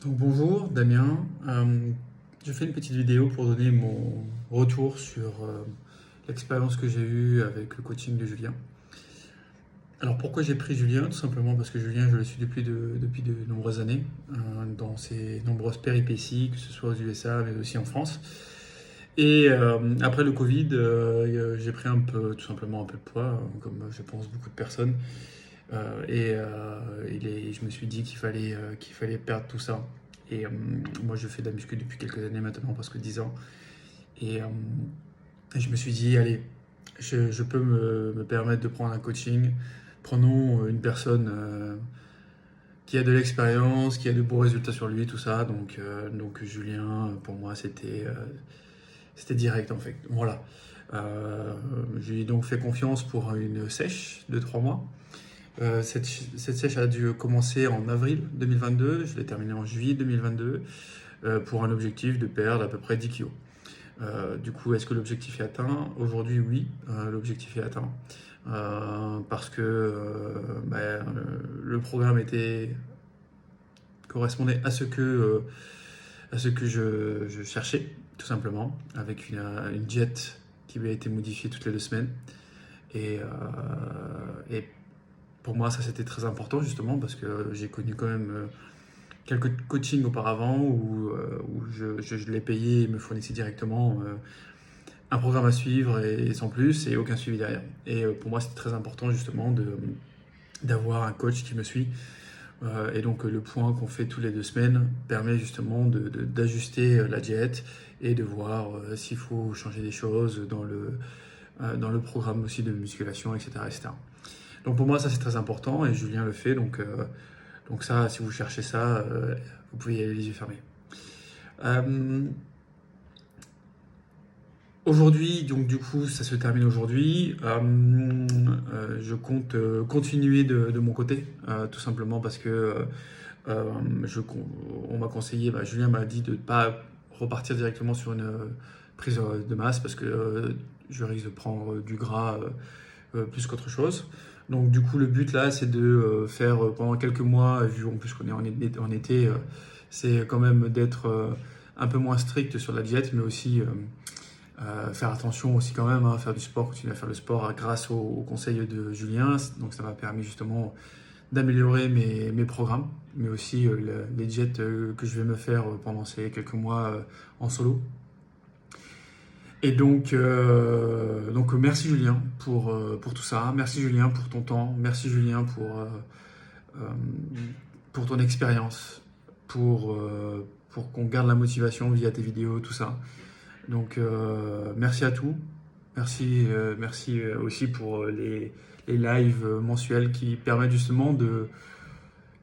Donc bonjour Damien. Je fais une petite vidéo pour donner mon retour sur l'expérience que j'ai eue avec le coaching de Julien. Alors pourquoi j'ai pris Julien? Tout simplement parce que Julien, je le suis depuis de nombreuses années, dans ses nombreuses péripéties, que ce soit aux USA mais aussi en France. Et après le Covid, j'ai pris tout simplement un peu de poids, comme je pense beaucoup de personnes. Je me suis dit qu'il fallait perdre tout ça. Moi, je fais de la muscu depuis quelques années maintenant, presque 10 ans. Et, euh, et je me suis dit, allez, je peux me permettre de prendre un coaching. Prenons une personne qui a de l'expérience, qui a de beaux résultats sur lui, tout ça. Donc Julien, pour moi, c'était direct en fait. Voilà. Je lui ai donc fait confiance pour une sèche de 3 mois. Cette sèche a dû commencer en avril 2022, je l'ai terminée en juillet 2022 pour un objectif de perdre à peu près 10 kilos. Du coup, est-ce que l'objectif est atteint? Aujourd'hui, oui, l'objectif est atteint. Parce que le programme correspondait à ce que je cherchais, tout simplement, avec une diète qui avait été modifiée toutes les 2 semaines. Et pour moi, ça c'était très important justement parce que j'ai connu quand même quelques coachings auparavant où je l'ai payé et me fournissait directement un programme à suivre et sans plus et aucun suivi derrière. Et pour moi, c'était très important justement d'avoir un coach qui me suit. Et donc le point qu'on fait tous les 2 semaines permet justement d'ajuster la diète et de voir s'il faut changer des choses dans le programme aussi de musculation, etc., etc. Donc pour moi, ça c'est très important et Julien le fait. Donc ça, si vous cherchez ça, vous pouvez y aller les yeux fermés. Euh, Aujourd'hui, donc du coup, ça se termine aujourd'hui. Je compte continuer de mon côté, tout simplement parce que euh, je, on m'a conseillé, Julien m'a dit de ne pas repartir directement sur une prise de masse parce que je risque de prendre du gras plus qu'autre chose. Donc du coup, le but là, c'est de faire pendant quelques mois, vu en plus qu'on est en été, c'est quand même d'être un peu moins strict sur la diète, mais aussi faire attention aussi quand même, hein, faire du sport, continuer à faire le sport grâce aux conseils de Julien. Donc ça m'a permis justement d'améliorer mes programmes, mais aussi les diètes que je vais me faire pendant ces quelques mois en solo. Et donc merci Julien pour tout ça. Merci Julien pour ton temps. Merci Julien euh, pour ton expérience, pour qu'on garde la motivation via tes vidéos, tout ça. Donc merci à tout. Merci aussi pour les lives mensuels qui permettent justement de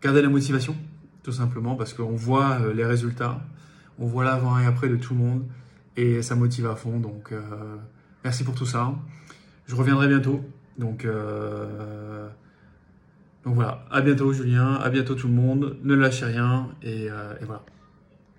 garder la motivation, tout simplement, parce qu'on voit les résultats, on voit l'avant et après de tout le monde, et ça motive à fond. Donc merci pour tout ça. Je reviendrai bientôt. Donc, euh, donc voilà, à bientôt Julien, à bientôt tout le monde. Ne lâchez rien et voilà.